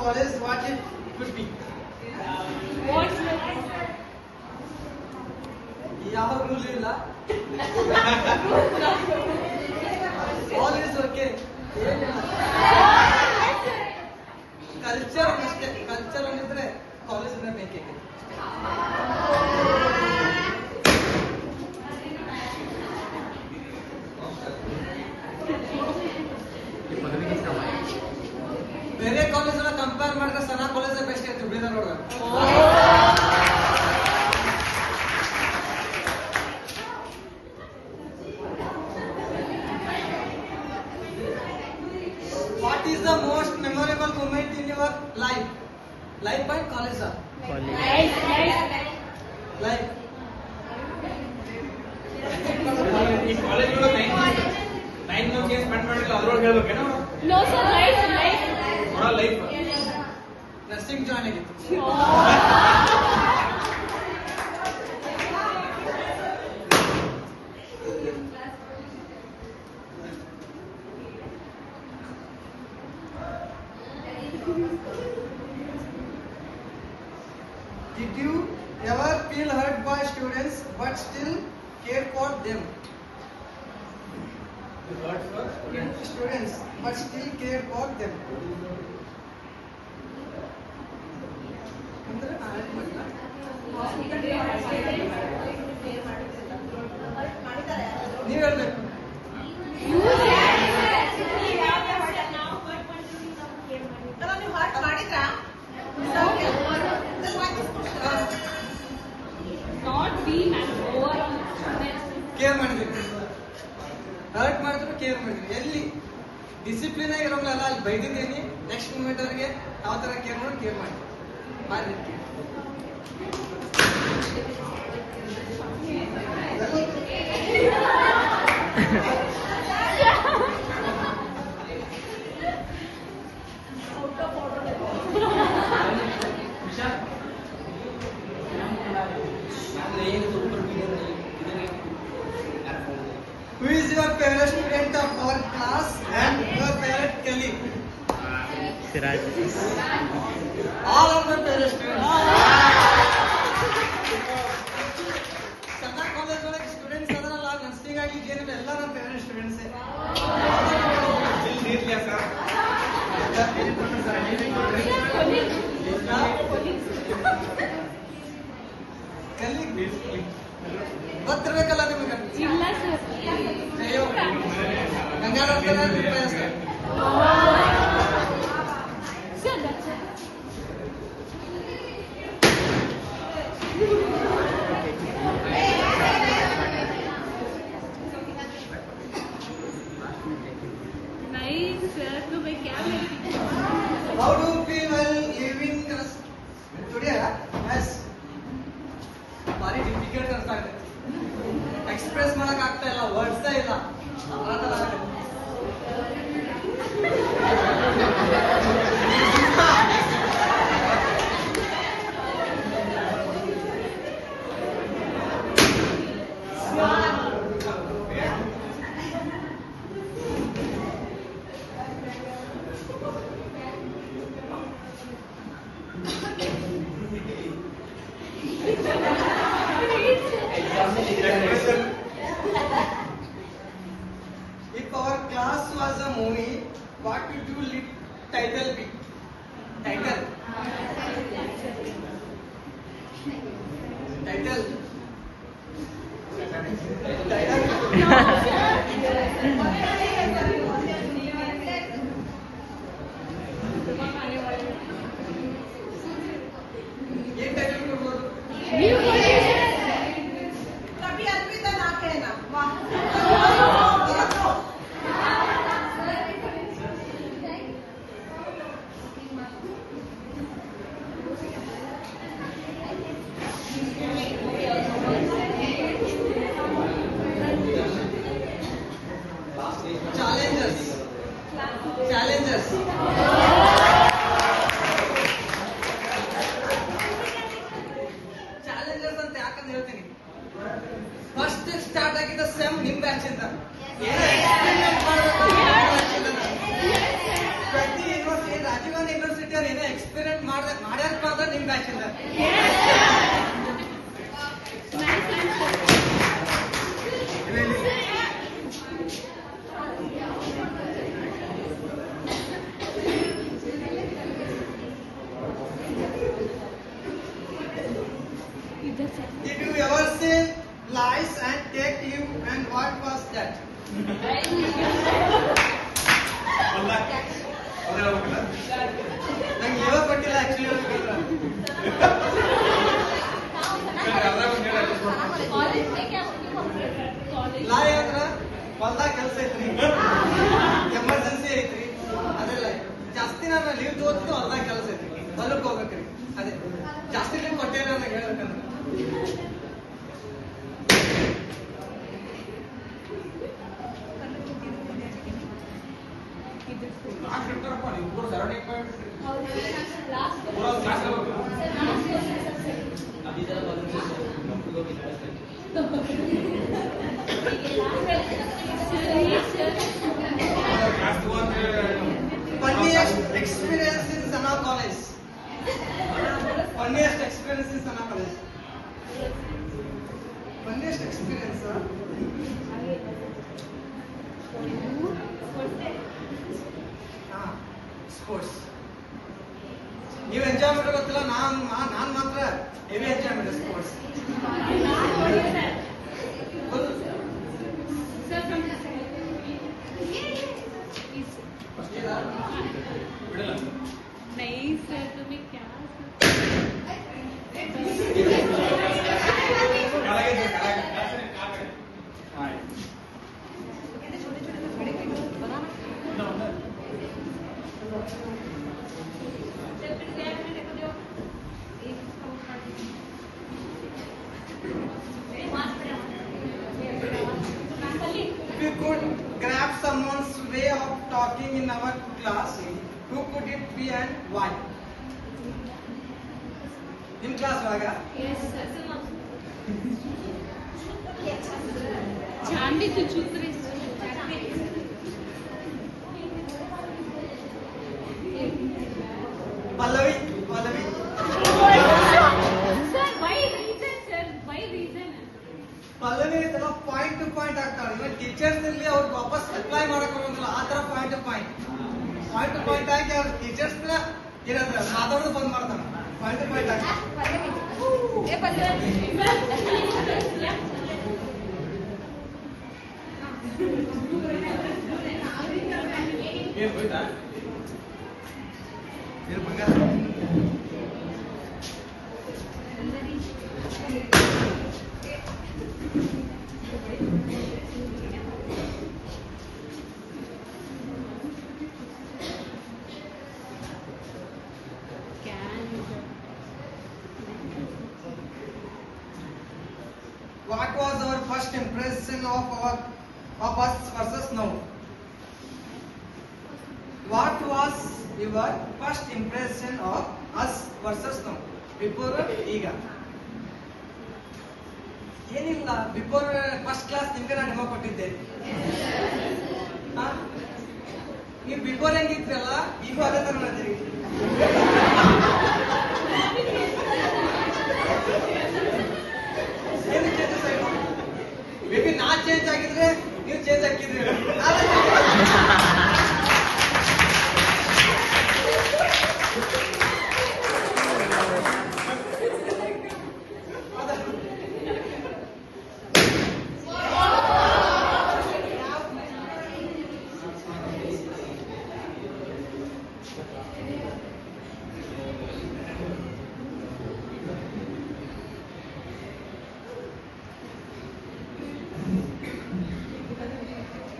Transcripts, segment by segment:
college, what it could be? What's ಯಾವ rule ಇಲ್ಲ. All is okay. Culture ಅಷ್ಟೇ, culture ಅಂದಿದ್ರೆ ಕಾಲೇಜ್ ಬೇಕೇ. ಬೇರೆ ಕಾಲೇಜ್ ಕಂಪೇರ್ ಮಾಡಿದ್ರೆ ಸನಾ ಕಾಲೇಜ್ ಬೆಸ್ಟ್ ಆಯ್ತು ಬೀದರ್ ನೋಡ್ದ. What is the most memorable moment in your life? Life by college sir. Life. Life. ಈ ಕಾಲೇಜ್ ಒಳಗೆ 9 ಮಂತ್ಸ್ ಏನು ಸ್ಪೆಂಡ್ ಮಾಡಿಲ್ಲ ಅದ್ರೊಳಗೆ ಹೇಳ್ಬೇಕೇನೋ No sir, life. ನೋಡ ಲೈಫ್ ನರ್ಸಿಂಗ್ ಜಾಯ್ನ್ ಆಗಿತ್ತು. Did you ever feel hurt by students but still care for them? Students but still care for them. ಅಂದ್ರೆ ನೀವ್ ಹೇಳ್ಬೇಕು. Not we man, overall students. Care ಮಾಡಿದ್ವಿ, hurt ಮಾಡಿದ್ರು care ಮಾಡಿದ್ವಿ. ಎಲ್ಲಿ discipline ಆಗಿರೋಲ್ಲ ಅಲ್ಲಿ ಬೈದಿದ್ದೀನಿ, ನೆಕ್ಸ್ಟ್ ಮೂಮೆಂಟ್ ಅವ್ರಿಗೆ ಯಾವ ತರ ಕೇರ್ ಮಾಡಿ ಮಾಡಿ. Who is your favorite student of our class and your favorite colleague? Siraj. All of my favorite students. Sana college ಒಳಗೆ ಸ್ಟೂಡೆಂಟ್ಸ್ ಅದರಲ್ಲ, ನರ್ಸಿಂಗ್ ಆಗಿ ಏನಿಲ್ಲ, ಎಲ್ಲ ನನ್ನ ಫೇವರೇಟ್ ಸ್ಟೂಡೆಂಟ್ಸ್. ಗೊತ್ತಿರ್ಬೇಕಲ್ಲ ನಿಮಗೆ. ಇಲ್ಲ sir. ಅಯ್ಯೋ Gangadhar sir Sir, that's it. Nice sir, तो मैं क्या बोलती हूँ? How do you feel while living today? Yes. ಭಾರಿ ಡಿಫಿಕಲ್ಟ್ ಅನ್ಸ್ತಾ ಇದೆ, ಎಕ್ಸ್ಪ್ರೆಸ್ ಮಾಡಕ್ ಆಗ್ತಾ ಇಲ್ಲ, ವರ್ಡ್ಸ್ ಇಲ್ಲ. ಆ ಥರ ಆಗಿದೆ. If our class was a movie, what would you title be? Title. ಏನ್ ಟೈಟಲ್ ಕೊಡ್ಬೋದು? ನೀವು कभी अलविदा ना कहना। वाह। ಟೀಚರ್ ಏನೇ ಎಕ್ಸ್ಪೆರಿಮೆಂಟ್ ಮಾಡ್ಯಾರಪ್ಪ ಅಂದ್ರೆ ನಿಮ್ ಬ್ಯಾಚ್ ಇಂದ Nice answer. Did you ever say lies and take you and what was that? ನಂಗೆ ಯಾವ ಕೊಟ್ಟಿಲ್ಲ ಆಕ್ಚುಲಿ ಲಾಯ್ ಅಂದ್ರ ಹೊಲ್ದಾಗ ಕೆಲಸ ಐತ್ರಿ ಎಮರ್ಜೆನ್ಸಿ ಐತ್ರಿ ಅದೆಲ್ಲ ಜಾಸ್ತಿ ನಾನು ಲೀವ್ ತಗೋತೀನಿ ಹೊಲ್ದಾಗ ಕೆಲಸ ಐತ್ರಿ ಹೊಲಕ್ಕೆ ಹೋಗ್ಬೇಕ್ರಿ ಅದೇ ಜಾಸ್ತಿ ಲೀವ್ ಕೊಟ್ಟೇನೆ ನನಗೆ ಹೇಳ್ಬೇಕಂದ್ರೆ Funniest experience in Sana College. Funniest experience in Sana College. Funniest experience, sir. Sports. ನೀವು ಎಂಜಾಯ್ ಮಾಡೋ ಗೊತ್ತಿಲ್ಲ ನಾನ್ ಮಾತ್ರ ಹೆವಿ ಎಂಜಾಯ್ ಮಾಡಿದೆ ಸ್ಪೋರ್ಟ್ಸ್ नहीं सर तुम्हें क्या If you could grab someone's way of talking in our class, who could it be and why? In class, Vaga? Yes sir Jahnavi तू चुप रही Pallavi. Sir why reason sir why reason Pallavi ತರ point to point ಆಗ್ತಾಳೆ ಇವಾಗ teachers ಇರ್ಲಿ ಅವ್ರಿಗೆ ವಾಪಸ್ apply ಮಾಡಕ್ ಬರೋದಿಲ್ಲ ಆ ತರ ಪಾಯಿಂಟ್ ಟು ಪಾಯಿಂಟ್ ಆಗಿ ಅವ್ರ ಟೀಚರ್ಸ್ ಏನಾದ್ರೆ ಮಾತಾಡೋದು ಬಂದ್ ಮಾಡ್ತಾರ ಪಾಯಿಂಟ್ ಟು ಪಾಯಿಂಟ್ ಆಗಿ ಏನ್ ಹೋಯ್ತಾ What was our first impression of us versus now? What was your first impression of us versus now? Before ಈಗ ಏನಿಲ್ಲ ಬಿಫೋರ್ ಫಸ್ಟ್ ಕ್ಲಾಸ್ ನಿಮ್ಗೆ ನಾನು ಡೆಮೋ ಕೊಟ್ಟಿದ್ದೆ ನೀವು ಬಿಫೋರ್ ಹೆಂಗಿದ್ರಲ್ಲ ಈಗ ಅದೇ ತರ ಮಾಡ್ತೀರಿ ಏನು ಚೇಂಜಸ್ ಆಯ್ತು ಮೇಬಿ ನಾ ಚೇಂಜ್ ಆಗಿದ್ರೆ ನೀವು change ಆಗಿದ್ರಿ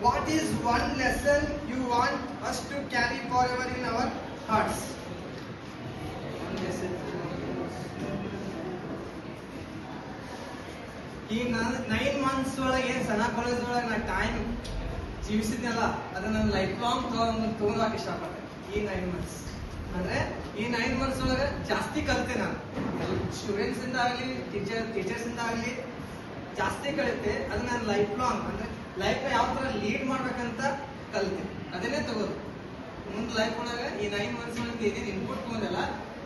What is one lesson you want us to carry forever in our hearts? One lesson. ಈ 9 months ಒಳಗೆ ಏನ್ ಸಣ್ಣ ಕಾಲೇಜ್ ಒಳಗೆ ನಾ ಟೈಮ್ ಜೀವಿಸಿದ್ನಲ್ಲ ಅದನ್ನ ನಾನು ಲೈಫ್ ಲಾಂಗ್ ತಗೊಂಡಾಕ ಇಷ್ಟಪಟ್ಟೆ ಈ 9 months ಅಂದ್ರೆ ಈ 9 months ಒಳಗೆ ಜಾಸ್ತಿ ಕಲಿತೆ ನಾನು ಸ್ಟೂಡೆಂಟ್ಸ್ ಇಂದ ಆಗ್ಲಿ ಟೀಚರ್ಸ್ ಇಂದ ಆಗ್ಲಿ ಜಾಸ್ತಿ ಕಲಿತೆ ಅದನ್ನ ನಾನು ಲೈಫ್ ಲಾಂಗ್ ಅಂದ್ರೆ ಲೈಫ್ ಯಾವ ತರ ಲೀಡ್ ಮಾಡ್ಬೇಕಂತ ಕಲಿತೆ ಅದನ್ನೇ ತಗೋದು ಮುಂದೆ ಲೈಫ್ ಒಳಗೆ ಈ 9 ಮಂತ್ಸ್ ಒಳಗೆ ಏನೇನು ಇನ್ಪುಟ್ ತೊಗೊಂಡಲ್ಲ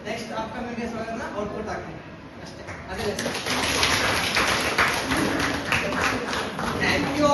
ನೆಕ್ಸ್ಟ್ ಅಪ್ಕಮಿಂಗ್ ಡೇಸ್ ಒಳಗೆ ಔಟ್ಪುಟ್ ಆಗ್ತೀನಿ ಅಷ್ಟೇ ಅದೇ ಥ್ಯಾಂಕ್ ಯು